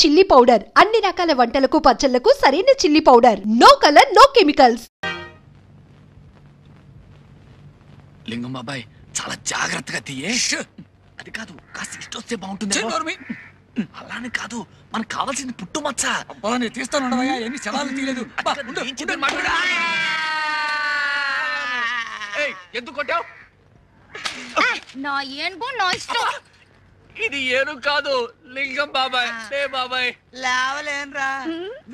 Chilli powder అన్ని రకాల వంటలకు పచ్చళ్లకు సరైన chilli powder. No colour no chemicals. Lingam బాబాయ్ చాలా జాగ్రత్తగా తీయే. అది కాదు కాస్త ఇష్టొస్తే బాగుంటుంది. అలానే కాదు మనకు కావాల్సింది పుట్టుమచ్చ. అబ్బా నేను తీస్తాను ఎన్ని సవాళ్ళు తీయలేదు. ఎందుకు కొట్టావు? నా ఏనుగు నా ఇష్టం. ఇది ఏను కాదు లింగం బాబాయ్. బాబాయ్ లేవలేనరా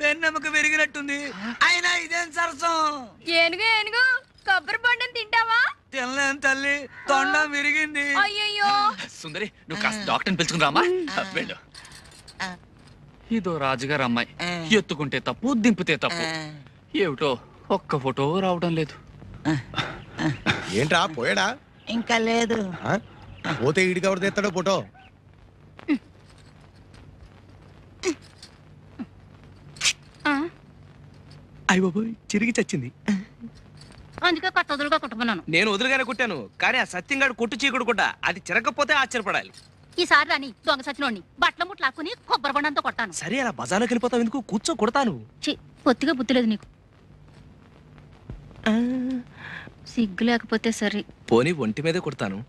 వెన్నెముక విరిగినట్టుంది. అయినా ఇదేం సరసం. ఏనుగు ఏనుగు కొబ్బరి బొండం తింటావా? తినలేను తల్లి, తొండం విరిగింది. అయ్యయ్యో సుందరి నువ్వు కాస్త డాక్టర్ని పిలుచుకుని రామా. వెళ్ళు. ఇదో రాజుగారు అమ్మాయి. ఎత్తుకుంటే తప్పు దింపితే తప్పు. ఏమిటో ఒక్క ఫోటో రావడం లేదు. ఏంట్రా పోయాడా? ఇంకా లేదు. పోతే ఈడికి ఎవరు తెస్తాడో ఫోటో? అయ్య బాబోయ్ చిరిగి చచ్చింది. అందుకే కొత్త వదులుగా కుట్టుకున్నాను. నేను వదులుగానే కుట్టాను, కానీ ఆ సత్యంగాడు కొట్టు చీకుడు కూడా అది చిరగకపోతే ఆశ్చర్యపడాలి. ఈసారి రాని దొంగ సచ్చినోడిని బట్టల ముట్లాక్కుని కొబ్బరి బొండంతో కొట్టాను. సరే అలా బజార్లోకి వెళ్ళిపోతావు ఎందుకు? కూర్చో కొడతాను. పొత్తిగా బుద్ధి లేదు నీకు. సిగ్గు లేకపోతే సరే. పోనీ ఒంటి మీదే కొడతాను.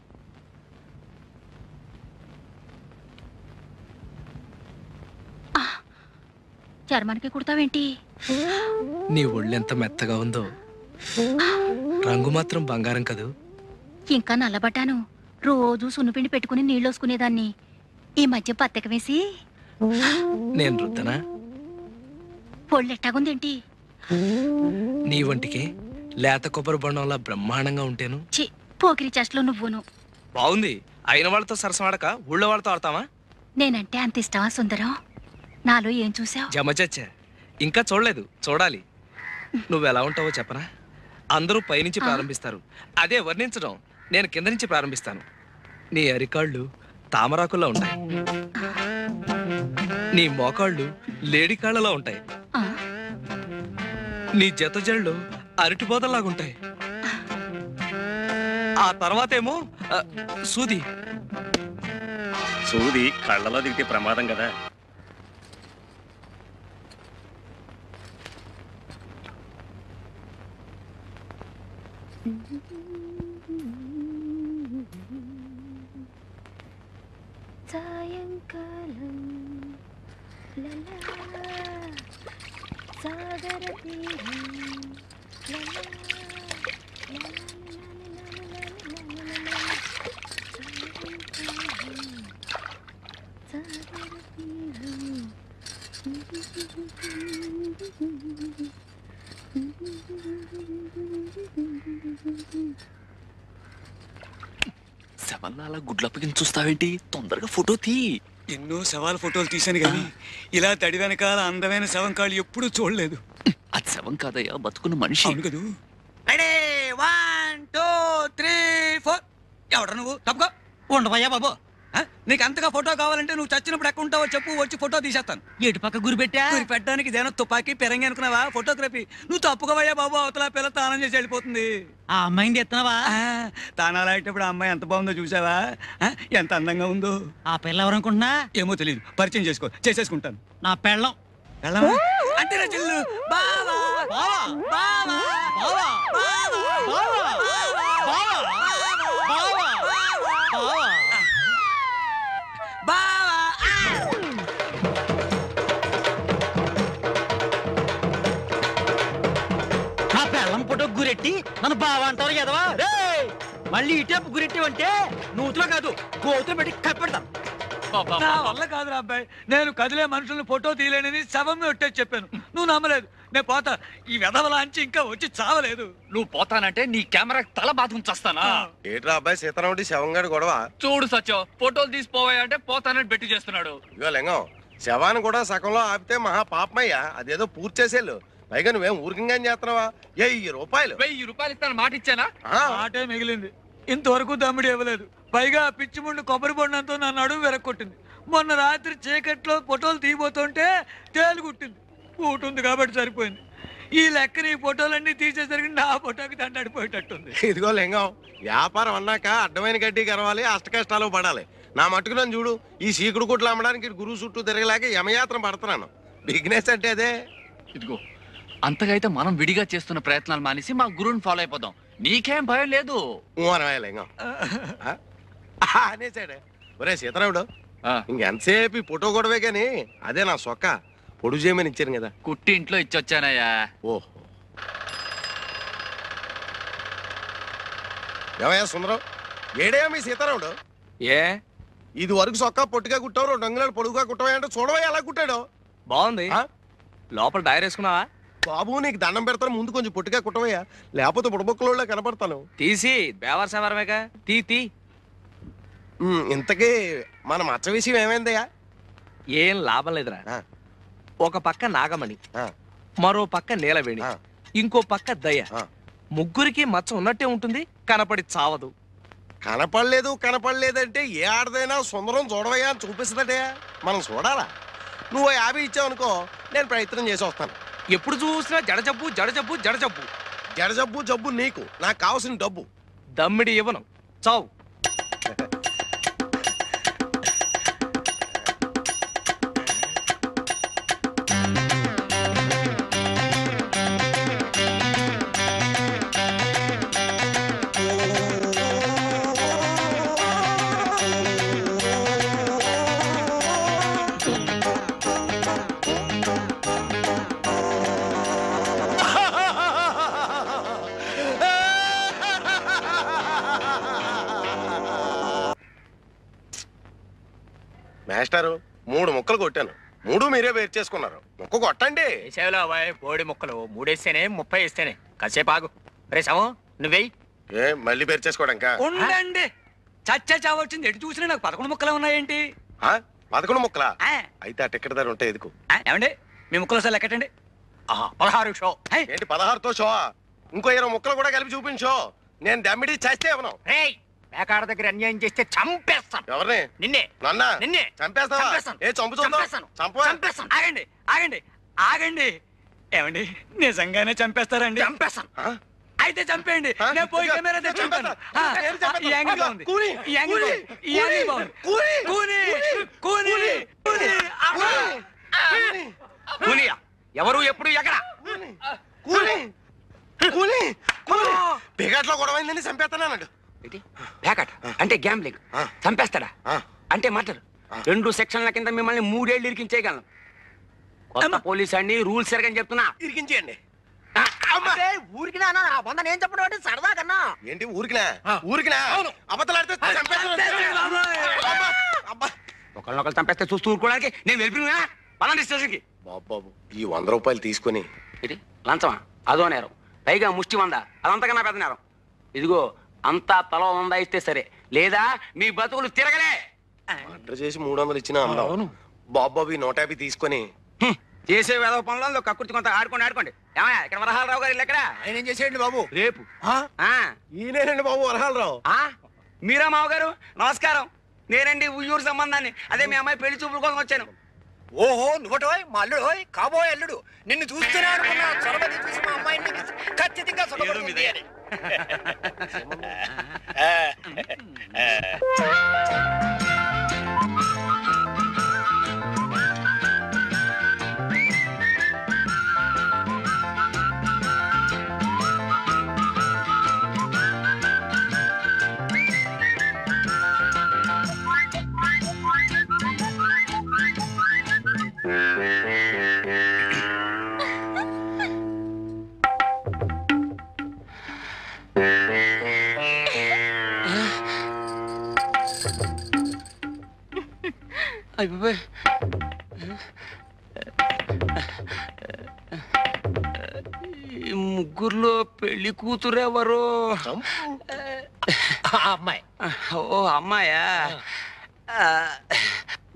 చర్మానికి కుడతావేంటి? నీ ఒళ్ళెంత మెత్తగా ఉందో. రంగు మాత్రం బంగారం కదూ. ఇంకా నల్లబట్టాను. రోజు సున్నిపిండి పెట్టుకుని నీళ్ళు వసుకునేదాన్ని. ఈ మధ్య పత్తక వేసి నేను రుద్దనా? పొళ్ళెట్టాగుందేంటి? నీ ఒంటికి లేత కొబ్బరి బొండంలా బ్రహ్మాండంగా ఉంటేను. పోకిరి చెస్ట్లో నువ్వును. బాగుంది. అయిన వాళ్ళతో సరసమాడక ఊళ్ళో వాళ్ళతో ఆడతావా? నేనంటే అంత ఇష్టమా సుందరం? నాలో ఏం చూసావు? జమచచ్చా ఇంకా చూడలేదు, చూడాలి. నువ్వెలా ఉంటావో చెప్పనా? అందరూ పైనుంచి ప్రారంభిస్తారు, అదే వర్ణించడం నేను కింద నుంచి ప్రారంభిస్తాను. నీ అరికాళ్ళు తామరాకుల్లో ఉంటాయి, నీ మోకాళ్ళు లేడికాళ్లలో ఉంటాయి, నీ జతజళ్ళు అరటిబోదల్లాగుంటాయి. ఆ తర్వాతేమో సూది. సూది కళ్ళలో దిగితే ప్రమాదం కదా. సాయంకాలం సాగర శవన్నాల గుడ్లప్పగిని చూస్తావేంటి? తొందరగా ఫోటో తీ. ఎన్నో శవాల ఫోటోలు తీశాను కానీ ఇలా తడి వెనకాల అందమైన శవం కాళ్ళు ఎప్పుడూ చూడలేదు. అది శవం కాదయ్యా, బతుకున్న మనిషి. అవును కదూ. 1 2 3 4. ఎవడ నువ్వు? తప్పుకో. ఉండవయ్యా బాబు. నీకు అంతగా ఫోటో కావాలంటే నువ్వు చచ్చినప్పుడు ఎక్కడ ఉంటావో చెప్పు, వచ్చి ఫోటో తీసేస్తాను. ఎటు పక్క గురి పెట్టా? గురి పెట్టడానికి ఇదేనా తుపాకీ పెరంగి అనుకున్నావా? ఫోటోగ్రఫీ. నువ్వు తప్పుకోవయ్యా బాబు, అవతల పిల్ల తానం చేసి వెళ్ళిపోతుంది. ఆ అమ్మాయిని ఎత్తున్నావా? తానాలు అయ్యేటప్పుడు ఆ అమ్మాయి ఎంత బాగుందో చూసావా? ఎంత అందంగా ఉందో. ఆ పిల్ల ఎవరనుకుంటున్నా? ఏమో తెలియదు, పరిచయం చేసేసుకుంటాను. నా పెళ్ళం. అంటే నా చెల్లు. బావా బావా బావా నా పెళ్ళం ఫోటో గురెట్టి నన్ను బావా అంటారు కదవా? మళ్ళీ ఇటేపు గురెట్టివంటే నూతులో కాదు గోతులు పెట్టి కప్పెడతాను. నా వల్ల కాదురా అబ్బాయి, నేను కదిలే మనుషులను ఫోటో తీయలేనని శవం ఒట్టేసి చెప్పాను. నువ్వు నమ్మలేదు. నేను పోతా. ఈ వెధవలాంచి ఇంకా వచ్చి చావలేదు. నువ్వు పోతానంటే నీ కెమెరా తల బాధం చేస్తానా? ఏట్రా అబ్బాయి సీతారాముడి శవంగాడు గొడవ? చూడు సత్యం, ఫోటోలు తీసిపోవాయంటే పోతానని బెట్టి చేస్తున్నాడు. ఇగో లింగం, శవాన్ని కూడా సగంలో ఆపితే మహా పాపమయ్యా. అదేదో పూర్తి చేసేళ్ళు. పైగా నువ్వేం ఊరికంగా చేస్తున్నావా? 1000 రూపాయలు. 1000 రూపాయలు ఇస్తాను మాట ఇచ్చానా? ఆటే మిగిలింది. ఇంతవరకు దమ్ముడు ఇవ్వలేదు. పైగా పిచ్చి ముండు కొబ్బరి బొండంతో నా నడుము వెరక్కొట్టింది. మొన్న రాత్రి చీకట్లో ఫోటోలు తీయబోతుంటే తేలు కుట్టింది. కూటుంది కాబట్టి సరిపోయింది. ఈ లెక్కని ఈ ఫోటోలన్నీ తీసేసరికి నా ఫోటోకి దండడిపోయేటట్టుంది. ఇదిగో లింగం, వ్యాపారం అన్నాక అడ్డమైన గడ్డి గరవాలి, అష్ట కష్టాలు పడాలి. నా మట్టుకు నన్ను చూడు, ఈ సీకుడు కుట్లు అమ్మడానికి గురువు చుట్టూ తిరగలేక యమయాత్ర పడుతున్నాను. బిజినెస్ అంటే అదే. ఇదిగో అంతగా అయితే మనం విడిగా చేస్తున్న ప్రయత్నాలు మానేసి మా గురువుని ఫాలో అయిపోదాం. నీకేం భయం లేదు. అనేసాడే. ఒరే సీతారాముడు, ఇంకెంతసేపు ఫోటో గొడవే కానీ అదే నా సొక్క పొడుగు చేయమని ఇచ్చాను కదా. కుట్టి ఇంట్లో ఇచ్చొచ్చానయ్యా. ఓహో, ఏమయ్యా సుందరం, ఏడే మీ సీతారాముడు? ఏ ఇది వరకు సొక్క పొట్టిగా కుట్టావు, 2 అంగుళాలు పొడుగుగా కుట్టవా అంటే చూడవా ఎలా కుట్టాడు. బాగుంది. లోపల డైర్ వేసుకున్నావా? బాబు నీకు దండం పెడతాను, ముందు కొంచెం పొట్టిగా కుట్టవయ్యా, లేకపోతే బుడబొక్కలో కనపడతాను. తీసి బేవర్ సవరమేగా తీ. ఇంతకీ మన మచ్చ విషయం ఏమైందయ్యా? ఏం లాభం లేదురా. ఒక పక్క నాగమణి, ఆ, మరో పక్క నీలవేణి, ఆ. ఇంకో పక్క దయ. ఆ. ముగ్గురికి మచ్చ ఉన్నట్టే ఉంటుంది, కనపడి చావదు. కనపడలేదంటే ఏ ఆడదైనా సుందరం చూడవయ్యా అని చూపిస్తుందటే. మనం చూడాలా? నువ్వు 50 ఇచ్చావు అనుకో, నేను ప్రయత్నం చేసి వస్తాను. ఎప్పుడు చూసినా జడజబ్బు జడజబ్బు జడజబ్బు. జడజబ్బు జబ్బు నీకు, నాకు కావాల్సిన డబ్బు. దమ్మిడి ఇవ్వను, చావు. మాస్టారు 3 ముక్కలు కొట్టాను, 3 మీరే వేరు చేసుకున్నారు. ముక్క కొట్టండి. బోడి ముక్కలు 3 వేస్తేనే 30 వేస్తేనే. కాసేపు ఆగు. రే శవం నువ్వేయి. ఏ మళ్ళీ వేరు చేసుకోవడానికా? ఉండండి, చచ్చా చావచ్చింది. ఎటు చూసినా నాకు 11 ముక్కలు ఉన్నాయేంటి? 11 ముక్కలా? అయితే ఆ టికెట్ ధర ఉంటే ఎదుకు. ఏమండి మీ ముక్కలు సార్ లెక్కటండి. 16 షో. ఏంటి 16తో షో? ఇంకో 20 ముక్కలు కూడా కలిపి చూపించో. నేను దమ్మిడి చేస్తే ఇవ్వను. రేయ్ మేకాడ దగ్గర అన్యాయం చేస్తే చంపేస్తాను. ఎవరిని? నిన్నే. నన్నా? నిన్నే చంపేస్తావా? చంపేస్తాను. ఏ చంపు చూద్దాం. చంపవా? చంపేస్తాను. ఆగండి ఆగండి ఆగండి. ఏమండి నిజంగానే చంపేస్తారండి? చంపేస్తాను. అయితే చంపేయండి. నేను పోయి కెమెరా తెచ్చుకుంటాను. ఈ యాంగిల్ బాగుంది. కూని. ఈ యాంగిల్ బాగుంది. ఈ యాంగిల్ బాగుంది. కూని. కూని కూని కూని. అమ్మా! కూలియా? ఎవరు ఎప్పుడు ఎక్కడ? బిగట్లో గొడవైందని చంపేస్తానన్నాడు. ప్యాకెట్ అంటే గ్యాంబ్లింగ్. చంపేస్తాడా అంటే మటర్. 2 సెక్షన్ల కింద మిమ్మల్ని 3 ఏళ్ళు ఇరికించేయగలను. కొత్త పోలీస్ అండి, రూల్స్ ఎరగని చెప్తున్నా. ఇరికించేయండి. ఊరికి నేను చెప్పడం అంటే సరదా కన్నా. ఏంటి ఊరికినా? ఊరికినా? అబద్ధాలాడితే ఒకళ్ళొకళ్ళు చంపేస్తే చూస్తూ ఊరుకోవడానికి నేను వెళ్ళిపోయినా పలాంటి స్టేషన్కి. బాబు ఈ 100 రూపాయలు తీసుకొని. ఇది లంచమా? అదో నేరం, పైగా ముష్టి 100. అదంతకన్నా పెద్ద నేరం. ఇదిగో అంతా తల 100 ఇస్తే సరే, లేదా మీ బతుకులు తిరగలే. ఆర్డర్ చేసి 300 ఇచ్చినా అందం. బాబు ఈ 150 తీసుకొని. చేసే వేద పనులలో కక్కుర్తి కొంత ఆడుకోండి. ఏమయ్యా ఇక్కడ వరహాలరావు గారు ఎక్కడ? ఆయన ఏం చేసేయండి బాబు? రేపు. ఈయనేనండి బాబు వరహాలరావు. మీరా మావగారు? నమస్కారం. నేనండి ఉయ్యూరు సంబంధాన్ని. అదే మీ అమ్మాయి పెళ్లి చూపుల కోసం వచ్చాను. ఓహో నువ్వటోయ్ మా అల్లుడోయ్, కాబోయే అల్లుడు. నిన్ను చూస్తూనే అనుకున్నా చొరబడి చూసి మా అమ్మాయిని ఖచ్చితంగా సుఖపడుతుంది అని. ముగ్గురులో పెళ్లి కూతురెవరు? అమ్మాయి. ఓ అమ్మాయా?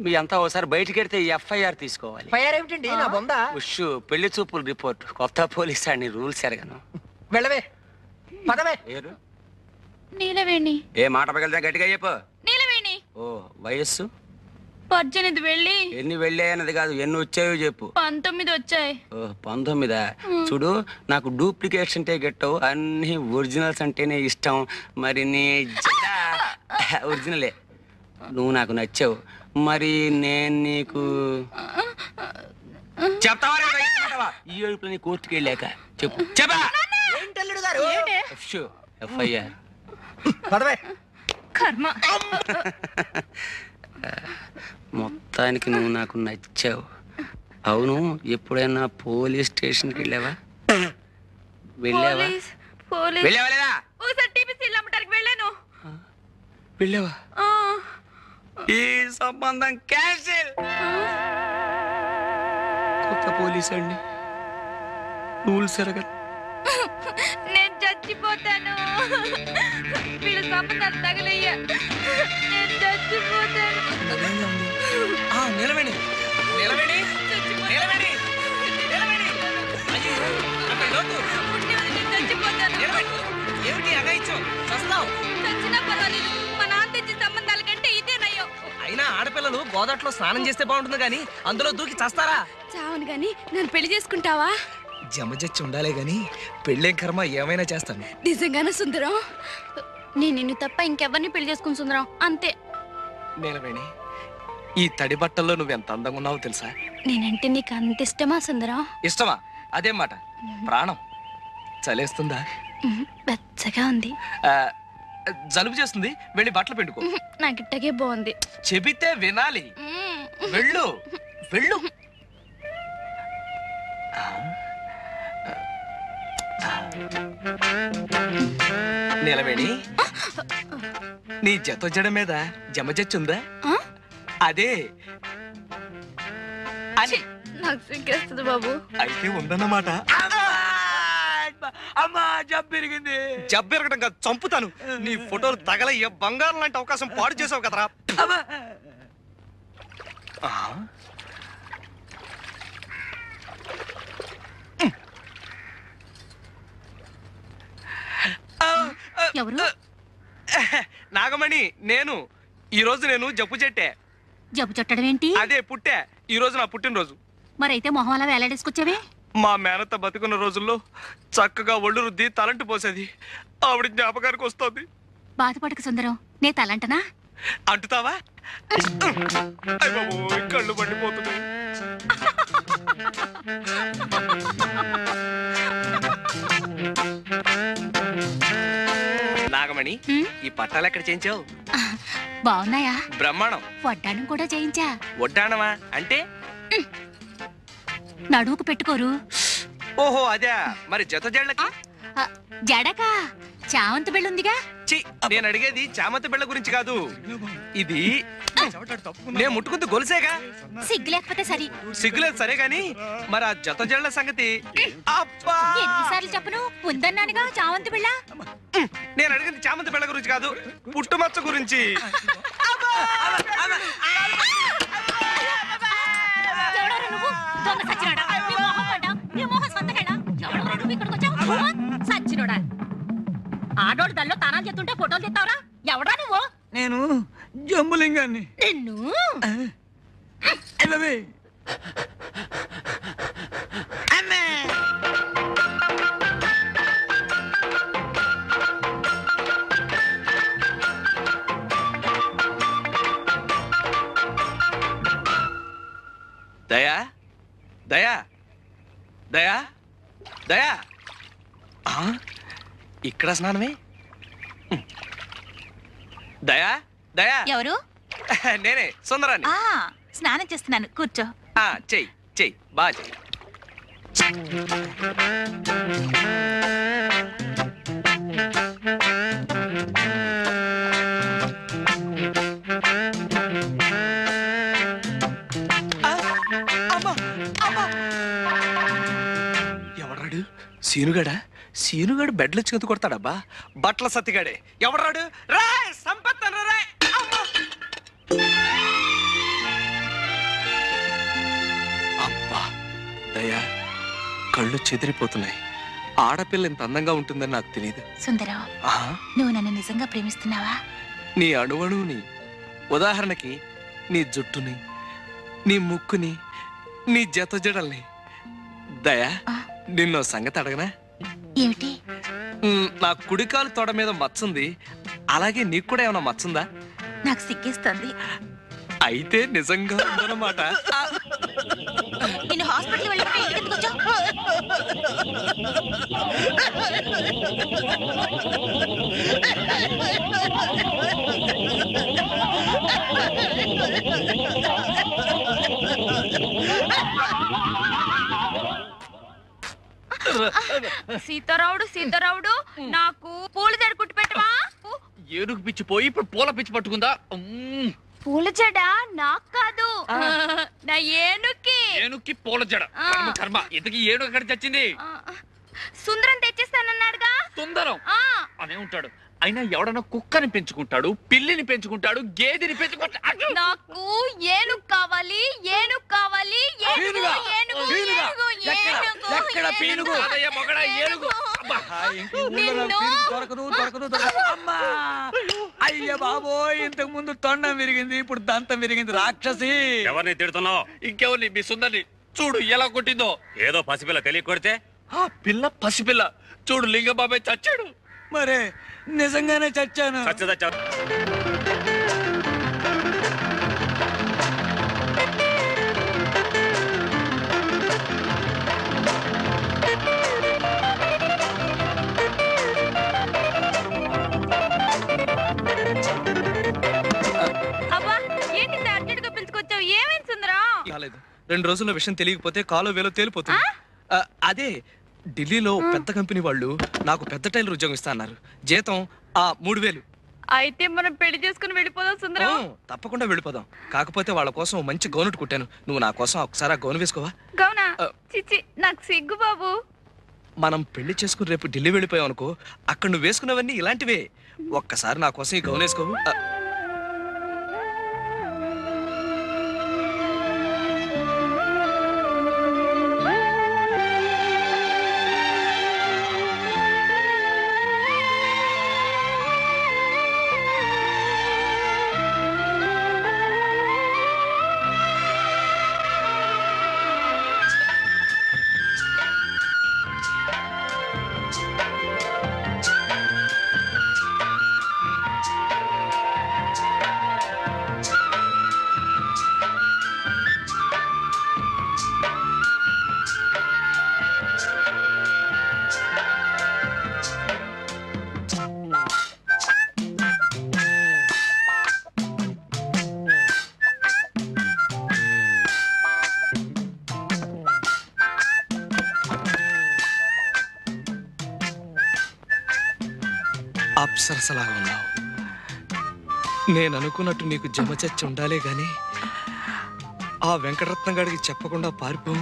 మీ అంతా ఒకసారి బయటికి వెళ్తే FIR తీసుకోవాలి. ఏమిటండి నా బొందా? ఉష్ పెళ్లి చూపులు రిపోర్ట్. కొత్త పోలీస్ అని రూల్స్ ఎరగను. వెళ్ళవే పదవే. నీలవేణి. ఏ మాట పగలితే గట్టిగా చెప్పు. నీలవేణి. ఓ వయస్సు? 18 వెళ్ళి. ఎన్ని వెళ్ళాయన్నది కాదు, ఎన్ని వచ్చాయో చెప్పు. 19 వచ్చాయి. ఓ 19. చూడు, నాకు డూప్లికేట్స్ అంటే గెట్టవు, అన్ని ఒరిజినల్స్ అంటేనే ఇష్టం. మరి నీ ఒరిజినలే. నువ్వు నాకు నచ్చావు. మరి నేను నీకు చెప్తావా ఈ ఏడుపులో నీ కోర్టుకి వెళ్ళాక చెప్పు. చెప్పా ఎఫ్ఐఆర్ కర్మ. మొత్తానికి నువ్వు నాకు నచ్చావు. అవును, ఎప్పుడైనా పోలీస్ స్టేషన్కి వెళ్ళావా? వెళ్ళావా? వెళ్ళావా లేదా? వెళ్ళావా? ఈ సంబంధం క్యాన్సిల్. కొత్త పోలీస్ అండి, రూల్స్ ఎరగదు. నేను చచ్చిపోతాను. వీళ్ళ సంబంధాలు తగలయ్యా. నేను చచ్చిపోతాను. నిలబడి నిలబడి నిలబడి నిలబడి. చచ్చిపోతాను. ఏమిటి అగాయిచ్చు? చస్తావు. చచ్చినా పర్వాలేదు, మా నాన్న తెచ్చిన సంబంధాల కంటే ఇదే నయ్యో. అయినా ఆడపిల్లలు గోదాట్లో స్నానం చేస్తే బాగుంటుంది గాని అందులో దూకి చస్తారా? చావను గాని నన్ను పెళ్లి చేసుకుంటావా? జమజచ్చి ఉండాలే గాని పెళ్ళేం కర్మ, ఏమైనా చేస్తాను. నిజంగానే సుందరం? నేను నిన్ను తప్ప ఇంకెవరిని పెళ్లి చేసుకుని సుందరం, అంతే. నీలవేణి, ఈ తడి బట్టల్లో నువ్వెంత అందంగా ఉన్నావో తెలుసా? నేనంటే నీకు అంత ఇష్టమా సుందరం? ఇష్టమా? అదేం మాట. ప్రాణం. చలేస్తుందా? వెచ్చగా ఉంది. జలుబు చేస్తుంది, వెళ్ళి బట్టలు పిండుకో. నాకు ఇట్టగే బాగుంది. చెబితే వినాలి. వెళ్ళు వెళ్ళు. నిలవేణి, నీ జత జడ మీద జమజచ్చుందా? అదే అని నాకు సిగ్గేస్తుంది బాబు. అయితే ఉందన్నమాట. అమ్మా, జబ్బెరిగింది. జబ్బెరగడం కాదు, చంపుతాను. నీ ఫోటోలు తగలయ్యే బంగారం లాంటి అవకాశం పాడు చేసావు కదరా. ఎవరు? నాగమణి, నేను. ఈ రోజు నేను జబ్బు చెట్టే. జబ్బు చుట్టడం ఏంటి? అదే పుట్టే. ఈ రోజు నా పుట్టినరోజు. మరైతే మొహం అలా వేలాడేసుకొచ్చావే? మా మేనత్త బతుకున్న రోజుల్లో చక్కగా ఒళ్ళు రుద్ది తలంటు పోసేది. ఆవిడ జ్ఞాపకానికి వస్తుంది. బాధపడక సుందరం, నే తలంటనా? అంటుతావా? కళ్ళు మండిపోతున్నాయి. నాగమణి, ఈ పట్టాలు ఎక్కడ చేయించావు? బాగున్నాయా? బ్రహ్మాండం. వడ్డాణం కూడా చేయించా. వడ్డాణమా అంటే? నడువుకు పెట్టుకోరు. ఓహో, అదే. మరి జత జళ్ళకి? జడకా? చామంతి బెళ్ళుందిగా. నేను అడిగేది చామంతి బిళ్ళ గురించి కాదు. ఇది నేను ముట్టుకుంది గొలుసేగా. సిగ్గు లేకపోతే సరి. సిగ్గులేదు సరే గాని మరి ఆ జత జళ్ళ సంగతి? అబ్బా, ఎన్నిసార్లు చెప్పను, ఉందన్నానుగా చామంతి బిళ్ళ. నేను అడిగింది చామంతి బిళ్ళ గురించి కాదు, పుట్టుమచ్చ గురించి. ఎవడారా నువ్వు? దొంగ సచ్చినోడా? నీ మొహం పడ్డా? నీ మొహం సంతకేడా? ఎవడరా నువ్వు ఇక్కడికి వచ్చావు? సచ్చినోడా? ఆడోడు దల్లో తానాలు చేస్తుంటే ఫోటోలు తెస్తావరా? ఎవడా నువ్వు? నేను జంబులింగాన్ని. నిన్ను దయా దయా దయా దయా, ఇక్కడ స్నానమే? దయా దయా. ఎవరు? నేనే, సుందరాన్ని. స్నానం చేస్తున్నాను, కూర్చో. చెయ్యి చెయ్యి, బాగా చెయ్యి. ఎవడాడు? సీనుగాడా? సీనుగాడు బెడ్లు వచ్చి కొడతాడబ్బా. బట్టల సత్తిగాడే. ఎవడాడు? రా సంపత్తను రా. అబ్బా దయా, కళ్ళు చెదిరిపోతున్నాయి. ఆడపిల్ల ఇంత అందంగా ఉంటుందని నాకు తెలియదు. సుందరం, నువ్వు నన్ను నిజంగా ప్రేమిస్తున్నావా? నీ అణువణువుని, ఉదాహరణకి నీ జుట్టుని, నీ ముక్కుని, నీ జత జడల్ని. దయా, నిన్నో సంగతి అడగనా? ఏమిటి? నా కుడికాలు తొడ మీద మచ్చుంది, అలాగే నీకు కూడా ఏమైనా మచ్చుందా? నాకు సిగ్గేస్తుంది. అయితే నిజంగా ఉందన్నమాట. నేను హాస్పిటల్ వెళ్ళకుండా ఇంటికి ఎందుకు వచ్చావు? సీతారావుడు నాకు పూల జడ కుట్టి పెట్టవా? ఏనుగు పిచ్చి పోయి ఇప్పుడు పూల పిచ్చి పట్టుకుందా? పూల జడ నాకు కాదు, నా ఏనుక్కి. ఏనుక్కి పూల జడ కర్మ. ఇంతకీ ఏనుగు ఎక్కడ చచ్చింది? సుందరం తెచ్చిస్తానన్నాడుగా. సుందరం అనే ఉంటాడు. అయినా ఎవడన్నా కుక్కని పెంచుకుంటాడు, పిల్లిని పెంచుకుంటాడు, గేదెని పెంచుకుంటాడు. నాకు ఏనుగు కావాలి, ఏనుగు కావాలి, ఏనుగు ఏనుగు ఏనుగు ఎక్కడ పీనుగు? అమ్మా అయ్య బాబోయ్, ఇంతకు ముందు తొండం విరిగింది, ఇప్పుడు దంతం విరిగింది. రాక్షసి! ఎవరిని తిడుతున్నావు? ఇంకెవరిని? మీ సుందరిని. చూడు ఎలా కొట్టిందో. ఏదో పసిపిల్ల తెలియ కొడితే ఆ పిల్ల పసిపిల్ల. చూడు లింగబాబాయ్ చచ్చాడు. మరే నిజంగానే చచ్చాను. అబ్బా, ఏంటి అర్జెంట్ గా పిలుచుకొచ్చావు? ఏమైంది సుందరం? కాలేదు. 2 రోజుల్లో విషయం తెలియకపోతే కాలో వేలో తేలిపోతుంది. అదే ఢిల్లీలో పెద్ద కంపెనీ వాళ్ళు నాకు పెద్ద టైలర్ ఉద్యోగం ఇస్తా అన్నారు. జీతం 3000. అయితే మనం పెళ్లి చేసుకుని వెళ్ళిపోదాం సుందరం. తప్పకుండా వెళ్ళిపోదాం. కాకపోతే వాళ్ళ కోసం మంచి గౌను కుట్టాను. నువ్వు నా కోసం ఒకసారి ఆ గౌను వేసుకోవా? గౌనా? చిచ్చి, నాకు సిగ్గు బాబు. మనం పెళ్లి చేసుకుని రేపు ఢిల్లీ వెళ్ళిపోయావు అనుకో, అక్కడ నువ్వు వేసుకున్నవన్నీ ఇలాంటివే. ఒక్కసారి నా కోసం ఈ గౌను వేసుకోవు? అప్సరసలా ఉన్నావు. నేను అనుకున్నట్టు నీకు జమ చచ్చి ఉండాలే గాని ఆ వెంకటరత్నం గారికి చెప్పకుండా పారిపో.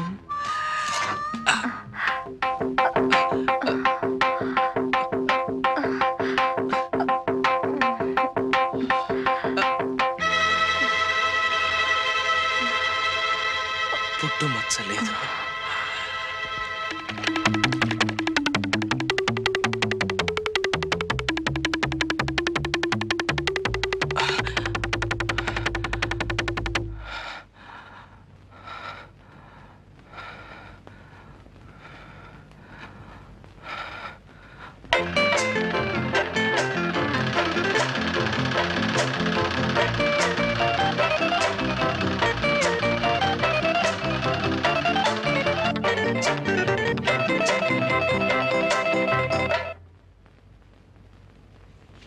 పుట్టు మచ్చలేదు.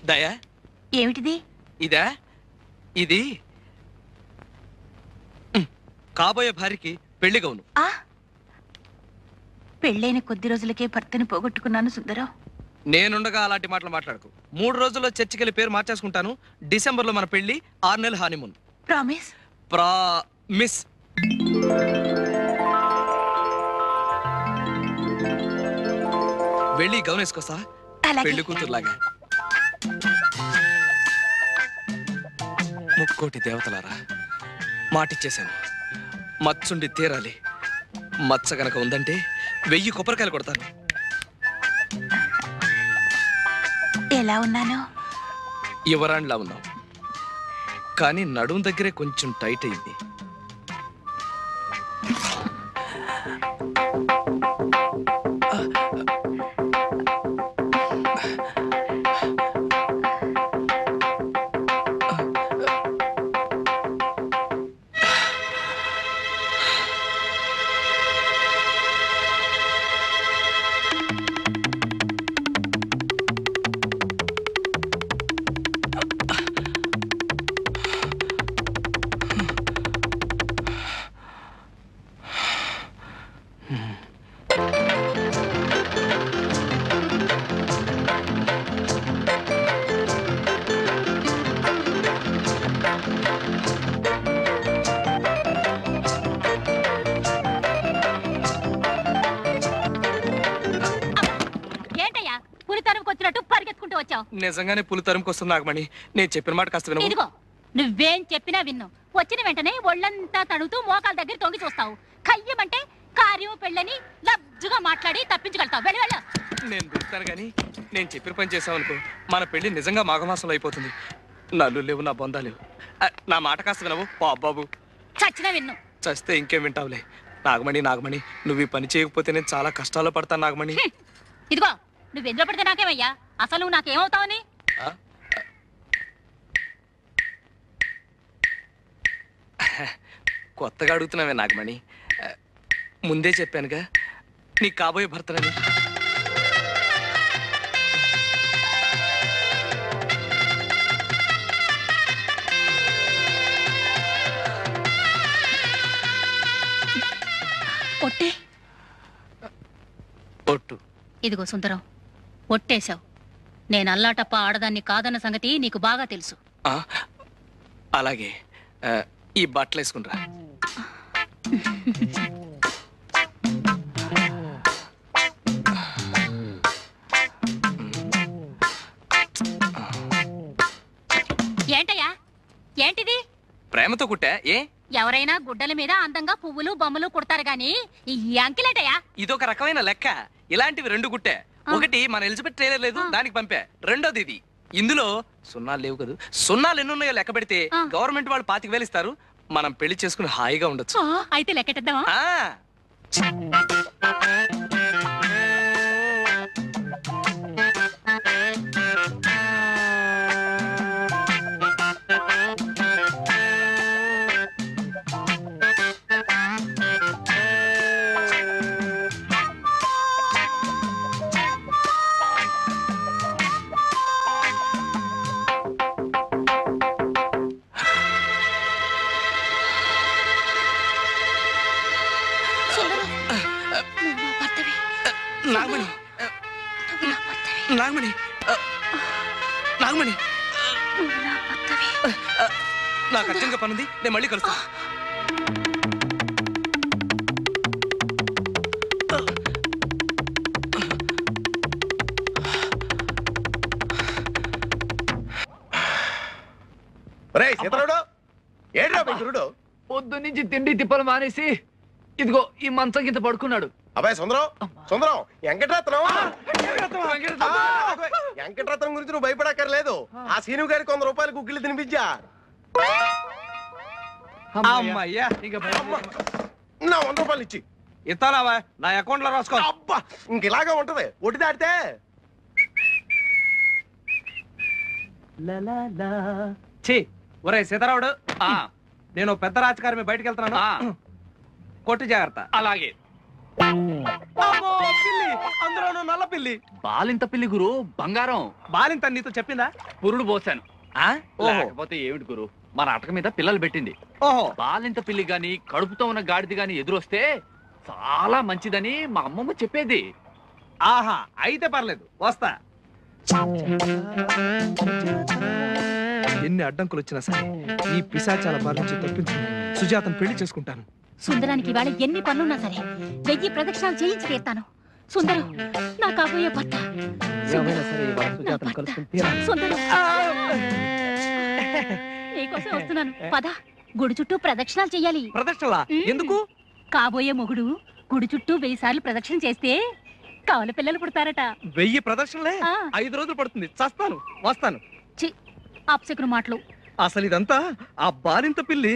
దయా, ఏమిటిది? ఇదా? ఇది కాబోయే భార్యకి పెళ్లి గౌను. పెళ్ళైన కొద్ది రోజులకే భర్తని పోగొట్టుకున్నాను సుందరం. నేనుండగా అలాంటి మాటలు మాట్లాడకు. 3 రోజుల్లో చర్చికెళ్ళి పేరు మార్చేసుకుంటాను. డిసెంబర్లో మన పెళ్లి, 6 నెలల హానీమూన్. ప్రామిస్? ప్రామిస్. వెళ్ళి గౌను వేసుకోసా, పెళ్లి కూతురులాగా. ముక్కోటి దేవతలారా, మాటిచ్చేశాను. మచ్చుండి తీరాలి. మచ్చ గనక ఉందంటే 1000 కొబ్బరికాయలు కొడతాను. ఎలా ఉన్నాను? యువరాణిలా ఉన్నావు, కానీ నడుం దగ్గరే కొంచెం టైట్ అయింది. ఏంటయ్యా పులితరంకి వచ్చినట్టు పరిగెత్తుకుంటూ వచ్చావు? నిజంగానే పులి తరుముకొస్తుంది నాగమణి. నేను చెప్పిన మాట కాస్త వినవు. ఇదిగో నువ్వేం చెప్పినా విన్ను. వచ్చిన వెంటనే ఒళ్ళంతా తడుతూ మోకాల దగ్గర తొంగి చూస్తావు. కయ్యమంటే కార్యం పెళ్ళని లబ్జుగా మాట్లాడి తప్పించగలుగుతావు. వెళ్ళి వెళ్ళు. నేను వెళ్తాను కానీ నేను చెప్పిన పని చేసావు అనుకో, మన పెళ్లి నిజంగా మాఘమాసంలో అయిపోతుంది. నల్లు లేవు, నా బొందా లేవు. నా మాట కాస్త వినవు బాబు. చచ్చినా విన్ను. చస్తే ఇంకేం వింటావులే. నాగమణి నాగమణి, నువ్వు ఈ పని చేయకపోతే నేను చాలా కష్టాల్లో పడతాను నాగమణి. ఇదిగో నువ్వు ఎందులో పడితే నాకేమయ్యా? అసలు నువ్వు నాకేమవుతావని? కొత్తగా అడుగుతున్నావే నాగమణి. ముందే చెప్పానుగా నీకు కాబోయే భర్తనని. ఒట్టే. ఒట్టు. ఇదిగో సుందరం, ఒట్టేశావు. నేను అల్లాటప్ప ఆడదాన్ని కాదన్న సంగతి నీకు బాగా తెలుసు. అలాగే ఈ బట్టలు వేసుకుంటా. ఏంటయ్యా ఏంటిది? ప్రేమతో కుట్టా. ఏ ఎవరైనా గుడ్డల మీద అందంగా పువ్వులు బొమ్మలు కుడతారు గాని ఈ అంకిలేటయ్యా? ఇదొక రకమైన లెక్క. ఇలాంటివి 2 కుట్టా. ఒకటి మన ఎలిజబెత్ ట్రైలర్ లేదు, దానికి పంపా. రెండోది ఇది. ఇందులో సున్నాలు లేవు కదా. సున్నాలు ఎన్నున్నాయో లెక్క పెడితే గవర్నమెంట్ వాళ్ళు 25,000 ఇస్తారు. మనం పెళ్లి చేసుకుని హాయిగా ఉండొచ్చు. అయితే లెక్కెట్టేద్దామా? నాగమణి నాగమణి నాగమణి, నాకు అర్జెంట్గా పనుంది, నేను మళ్ళీ కలుస్తా. పొద్దు నుంచి తిండి తిప్పలు మానేసి ఇదిగో ఈ మంచం కింద పడుకున్నాడు. అబ్బాయి సుందరం, సుందరం, వెంకటరత్నం. వెంకటరత్నం గురించి నువ్వు భయపడక్కర్లేదు. ఆ సీను గారికి 100 రూపాయలు గుగ్గిళ్ళు తినిపించా. అమ్మయ్యా, నా 100 రూపాయలు ఇచ్చి ఇస్తానావా? నా అకౌంట్ లో రాసుకో. అబ్బా, ఇంక ఇలాగా ఉంటది. ఒట్టి దాటితే ఒరే సీతారావుడు, నేను పెద్ద రాజకారి బయటకు వెళ్తున్నాను. కొట్టి జాగ్రత్త. అలాగే. అందులోనూ నల్ల పిల్లి. బాలింత పిల్లి గురు, బంగారం. బాలింత నీతో చెప్పిందా? పురుడు పోసాను. లేకపోతే ఏమిటి గురు, మన అటక మీద పిల్లలు పెట్టింది. ఓహో, బాలింత పిల్లి గాని కడుపుతో ఉన్న గాడిది గాని ఎదురొస్తే చాలా మంచిదని మా అమ్మమ్మ చెప్పేది. ఆహా, అయితే పర్లేదు, వస్తా. ఎన్ని అడ్డంకులు వచ్చినా సరే ఈ పిశాచాల బారి నుంచి తప్పించు సుజాతను పెళ్లి చేసుకుంటాను. సుందరానికి ఇవాళ ఎన్ని పనులున్నా సరే 1000 ప్రదక్షిణాలు చేయించి తీరుతాను. సుందరం, నా కాబోయే భర్త. సుందరం, నీకోసం వస్తున్నాను. పద, గుడి చుట్టూ ప్రదక్షిణాలు చెయ్యాలి. ప్రదక్షిణలా? ఎందుకు? కాబోయే మొగుడు గుడి చుట్టూ 1000 సార్లు ప్రదక్షిణ చేస్తే కవల పిల్లలు పుడతారట. 1000 ప్రదక్షిణలే? 5 రోజులు పడుతుంది. చస్తాను, వస్తాను. అప్సకును మాటలు. అసలు ఇదంతా ఆ బాలింత పిల్లి